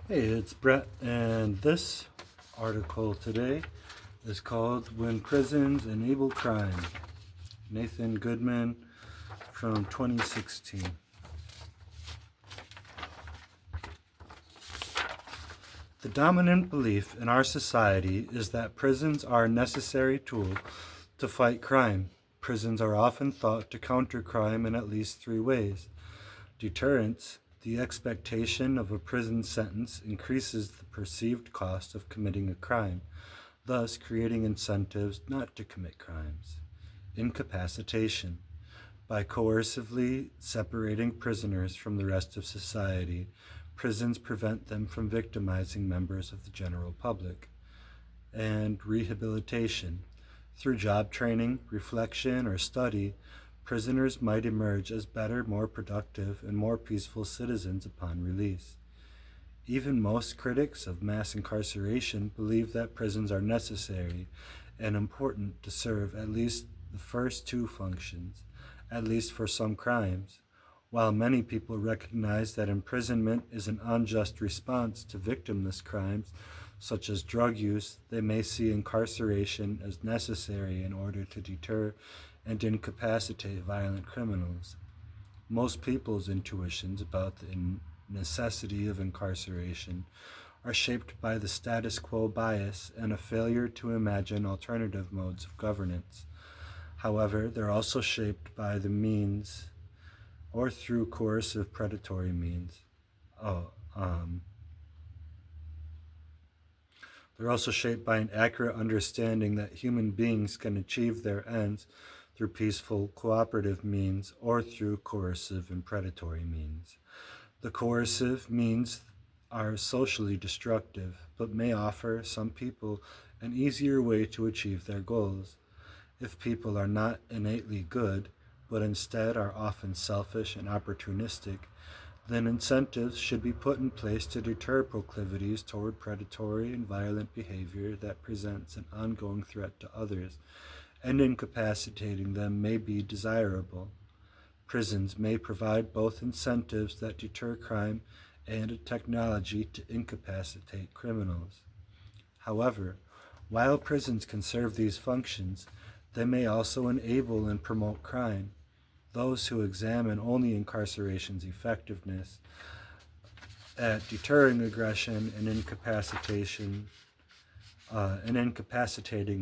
Hey, it's Brett, and this article today is called When Prisons Enable Crime. Nathan Goodman from 2016. The dominant belief in our society is that prisons are a necessary tool to fight crime. Prisons are often thought to counter crime in at least three ways. Deterrence: the expectation of a prison sentence increases the perceived cost of committing a crime, thus creating incentives not to commit crimes. Incapacitation: by coercively separating prisoners from the rest of society, prisons prevent them from victimizing members of the general public. And rehabilitation: through job training, reflection, or study, prisoners might emerge as better, more productive, and more peaceful citizens upon release. Even most critics of mass incarceration believe that prisons are necessary and important to serve at least the first two functions, at least for some crimes. While many people recognize that imprisonment is an unjust response to victimless crimes, such as drug use, they may see incarceration as necessary in order to deter and incapacitate violent criminals. Most people's intuitions about the necessity of incarceration are shaped by the status quo bias and a failure to imagine alternative modes of governance. However, they're also shaped by the means or through coercive predatory means. Oh, um, they're also shaped by an accurate understanding that human beings can achieve their ends through peaceful, cooperative means or through coercive and predatory means. The coercive means are socially destructive, but may offer some people an easier way to achieve their goals. If people are not innately good, but instead are often selfish and opportunistic, then incentives should be put in place to deter proclivities toward predatory and violent behavior that presents an ongoing threat to others, and incapacitating them may be desirable. Prisons may provide both incentives that deter crime and a technology to incapacitate criminals. However, while prisons can serve these functions, they may also enable and promote crime. Those who examine only incarceration's effectiveness at deterring aggression and incapacitating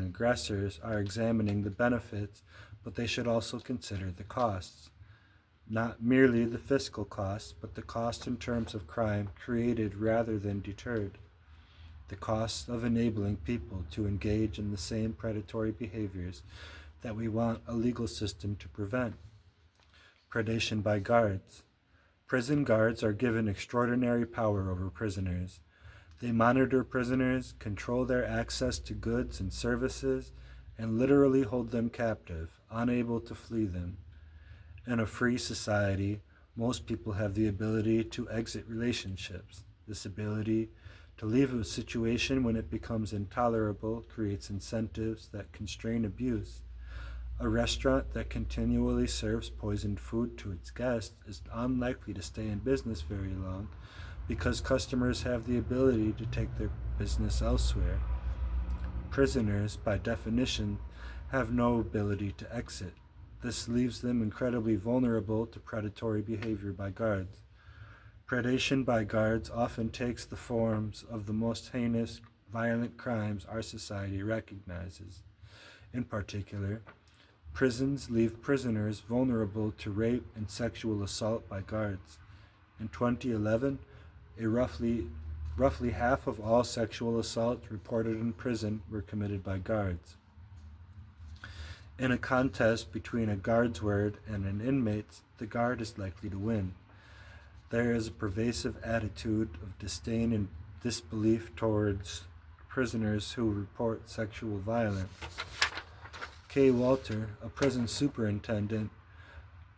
aggressors are examining the benefits, but they should also consider the costs. Not merely the fiscal cost, but the cost in terms of crime created rather than deterred. The cost of enabling people to engage in the same predatory behaviors that we want a legal system to prevent. Predation by guards. Prison guards are given extraordinary power over prisoners. They monitor prisoners, control their access to goods and services, and literally hold them captive, unable to flee them. In a free society, most people have the ability to exit relationships. This ability to leave a situation when it becomes intolerable creates incentives that constrain abuse. A restaurant that continually serves poisoned food to its guests is unlikely to stay in business very long because customers have the ability to take their business elsewhere. Prisoners, by definition, have no ability to exit. This leaves them incredibly vulnerable to predatory behavior by guards. Predation by guards often takes the forms of the most heinous, violent crimes our society recognizes. In particular, prisons leave prisoners vulnerable to rape and sexual assault by guards. In 2011, roughly half of all sexual assaults reported in prison were committed by guards. In a contest between a guard's word and an inmate's, the guard is likely to win. There is a pervasive attitude of disdain and disbelief towards prisoners who report sexual violence. Kay Walter, a prison superintendent,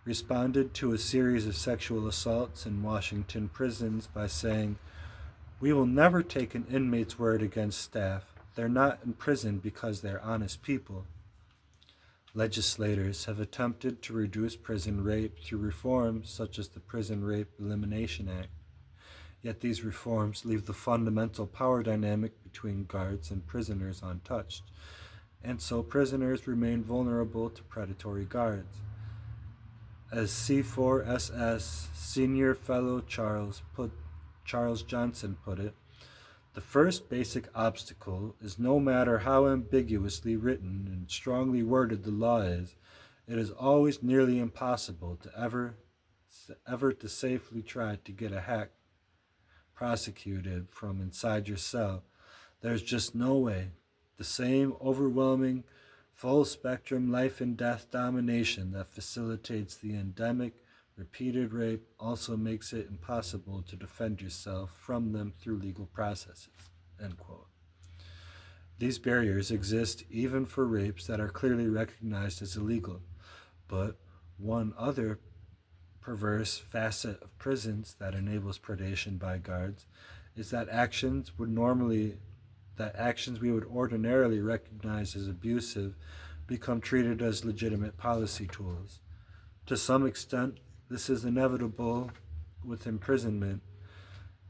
responded to a series of sexual assaults in Washington prisons by saying, "We will never take an inmate's word against staff. They're not in prison because they're honest people." Legislators have attempted to reduce prison rape through reforms such as the Prison Rape Elimination Act. Yet these reforms leave the fundamental power dynamic between guards and prisoners untouched, and so prisoners remain vulnerable to predatory guards. As C4SS Senior Fellow Charles Johnson put it, the first basic obstacle is no matter how ambiguously written and strongly worded the law is, it is always nearly impossible to ever to safely try to get a hack prosecuted from inside your cell. There's just no way. The same overwhelming, full spectrum life and death domination that facilitates the endemic, repeated rape also makes it impossible to defend yourself from them through legal processes. End quote. These barriers exist even for rapes that are clearly recognized as illegal, but one other perverse facet of prisons that enables predation by guards is that actions we would ordinarily recognize as abusive become treated as legitimate policy tools. To some extent, this is inevitable with imprisonment,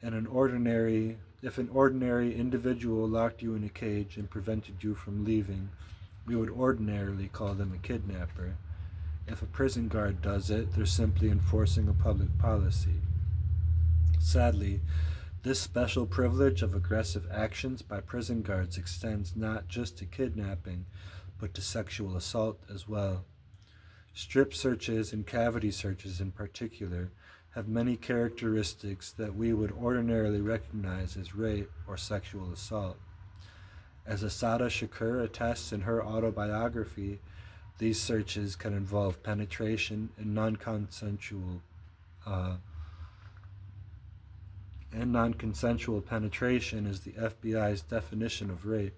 and if an ordinary individual locked you in a cage and prevented you from leaving, we would ordinarily call them a kidnapper. If a prison guard does it, they're simply enforcing a public policy. Sadly, this special privilege of aggressive actions by prison guards extends not just to kidnapping, but to sexual assault as well. Strip searches and cavity searches in particular have many characteristics that we would ordinarily recognize as rape or sexual assault. As Asada Shakur attests in her autobiography, these searches can involve penetration and non-consensual penetration is the FBI's definition of rape.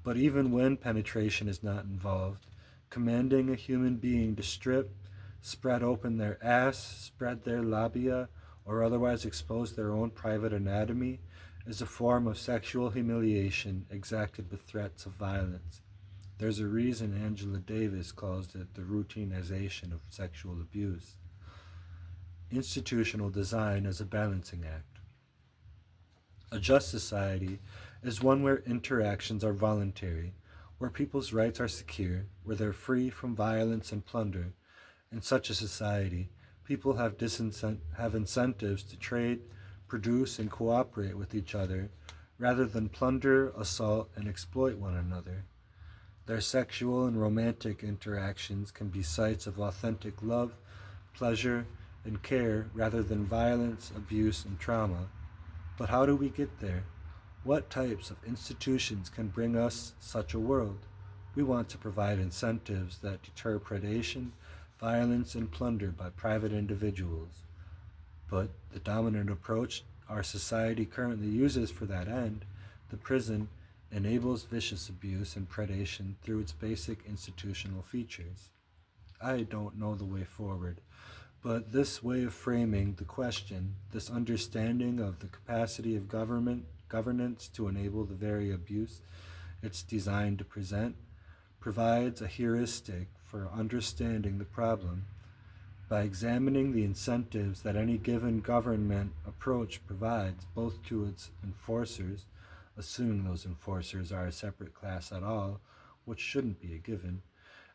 But even when penetration is not involved, commanding a human being to strip, spread open their ass, spread their labia, or otherwise expose their own private anatomy is a form of sexual humiliation exacted with threats of violence. There's a reason Angela Davis calls it the routinization of sexual abuse. Institutional design is a balancing act. A just society is one where interactions are voluntary, where people's rights are secure, where they're free from violence and plunder. In such a society, people have incentives to trade, produce, and cooperate with each other, rather than plunder, assault, and exploit one another. Their sexual and romantic interactions can be sites of authentic love, pleasure, and care rather than violence, abuse, and trauma. But how do we get there? What types of institutions can bring us such a world? We want to provide incentives that deter predation, violence, and plunder by private individuals. But the dominant approach our society currently uses for that end, the prison, enables vicious abuse and predation through its basic institutional features. I don't know the way forward, but this way of framing the question, this understanding of the capacity of governance to enable the very abuse it's designed to present, provides a heuristic for understanding the problem. By examining the incentives that any given government approach provides both to its enforcers, assuming those enforcers are a separate class at all, which shouldn't be a given,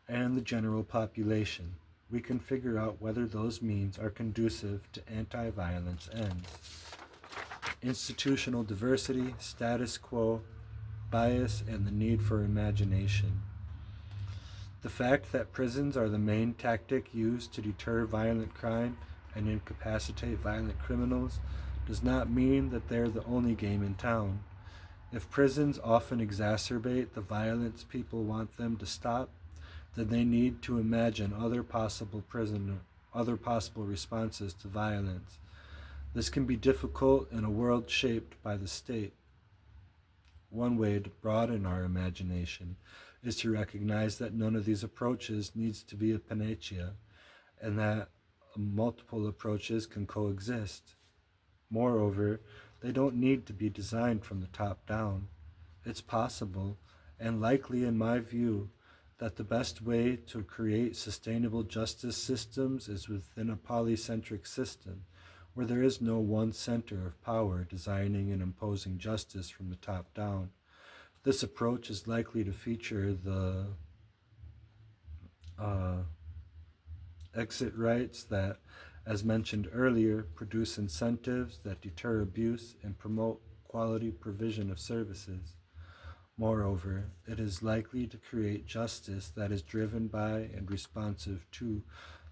and the general population, we can figure out whether those means are conducive to anti-violence ends. Institutional diversity, status quo, bias, and the need for imagination. The fact that prisons are the main tactic used to deter violent crime and incapacitate violent criminals does not mean that they're the only game in town. If prisons often exacerbate the violence people want them to stop, then they need to imagine other possible responses to violence. This can be difficult in a world shaped by the state. One way to broaden our imagination is to recognize that none of these approaches needs to be a panacea, and that multiple approaches can coexist. Moreover, they don't need to be designed from the top down. It's possible, and likely in my view, that the best way to create sustainable justice systems is within a polycentric system, where there is no one center of power designing and imposing justice from the top down. This approach is likely to feature the uh, exit rights that, as mentioned earlier, produce incentives that deter abuse and promote quality provision of services. Moreover, it is likely to create justice that is driven by and responsive to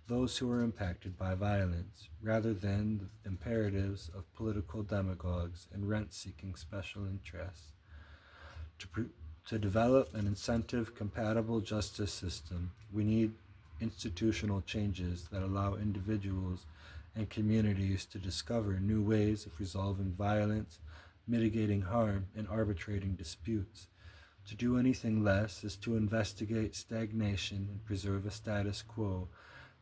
those who are impacted by violence, rather than the imperatives of political demagogues and rent-seeking special interests. To develop an incentive-compatible justice system, we need institutional changes that allow individuals and communities to discover new ways of resolving violence, mitigating harm, and arbitrating disputes. To do anything less is to investigate stagnation and preserve a status quo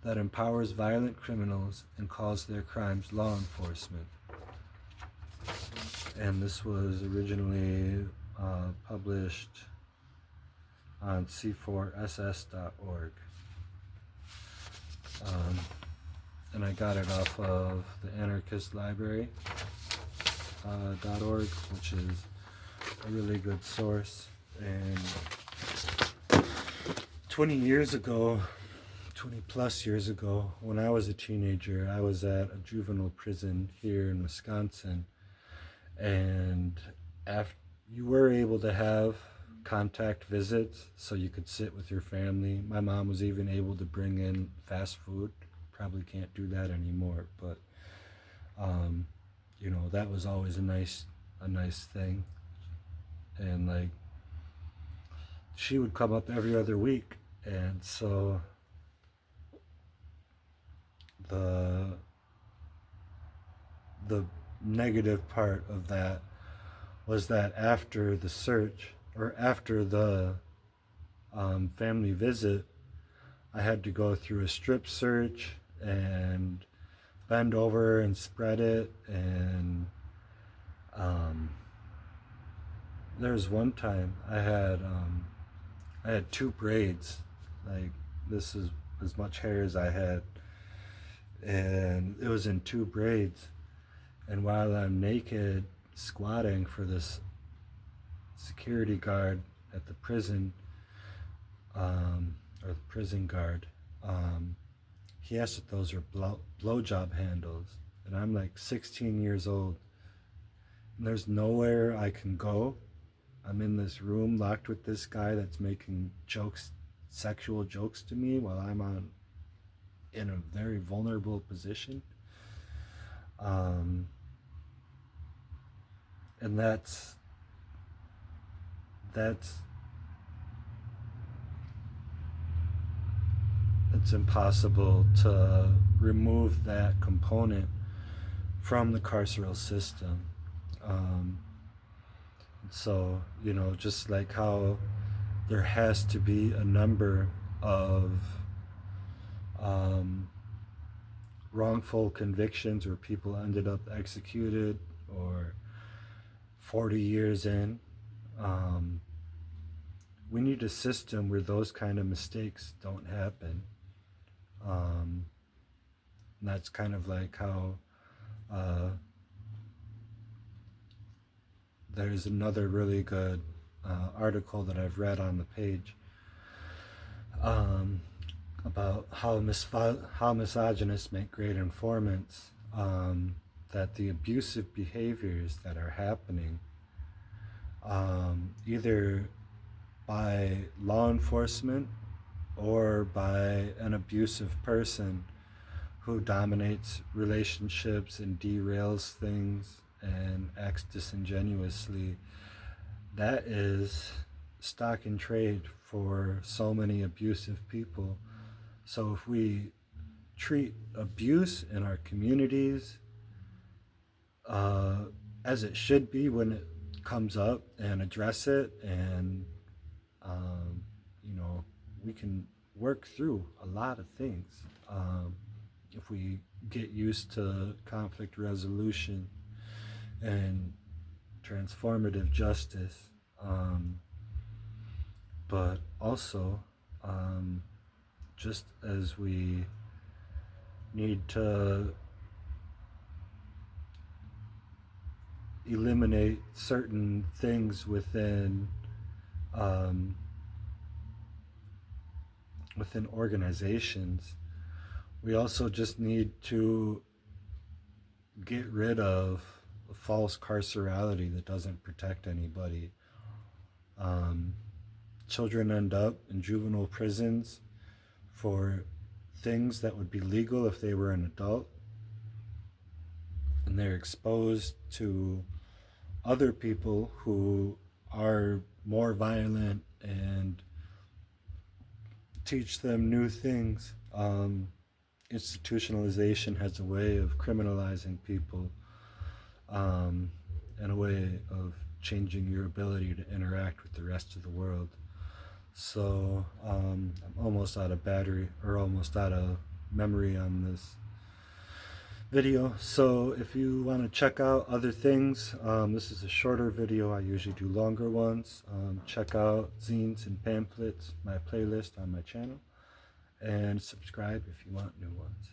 that empowers violent criminals and calls their crimes law enforcement. And this was originally published on c4ss.org. And I got it off of the anarchistlibrary.org, which is a really good source. And 20 plus years ago, when I was a teenager, I was at a juvenile prison here in Wisconsin. And after you were able to have contact visits, so you could sit with your family. My mom was even able to bring in fast food. Probably can't do that anymore, but that was always a nice thing. And like, she would come up every other week, and so the negative part of that was that after the search, or after the family visit, I had to go through a strip search and bend over and spread it. And there was one time I had 2 braids, like this is as much hair as I had, and it was in 2 braids. And while I'm naked squatting for this security guard at the prison, or the prison guard, he asked if those are blowjob handles. And I'm like 16 years old, and there's nowhere I can go. I'm in this room locked with this guy that's making sexual jokes to me while I'm in a very vulnerable position. And that's it's impossible to remove that component from the carceral system. So, just like how there has to be a number of wrongful convictions where people ended up executed or 40 years in, we need a system where those kind of mistakes don't happen. And that's kind of like how there's another really good article that I've read on the page about how misogynists make great informants, that the abusive behaviors that are happening, either by law enforcement or by an abusive person who dominates relationships and derails things and acts disingenuously, that is stock in trade for so many abusive people. So if we treat abuse in our communities as it should be when it comes up, and address it, and we can work through a lot of things if we get used to conflict resolution and transformative justice, but also just as we need to eliminate certain things within organizations. We also just need to get rid of false carcerality that doesn't protect anybody. Um, Children end up in juvenile prisons for things that would be legal if they were an adult, and they're exposed to other people who are more violent and teach them new things. Institutionalization has a way of criminalizing people, and a way of changing your ability to interact with the rest of the world. So I'm almost out of battery, or almost out of memory on this video. So if you want to check out other things, this is a shorter video. I usually do longer ones. Check out zines and pamphlets, my playlist on my channel, and subscribe if you want new ones.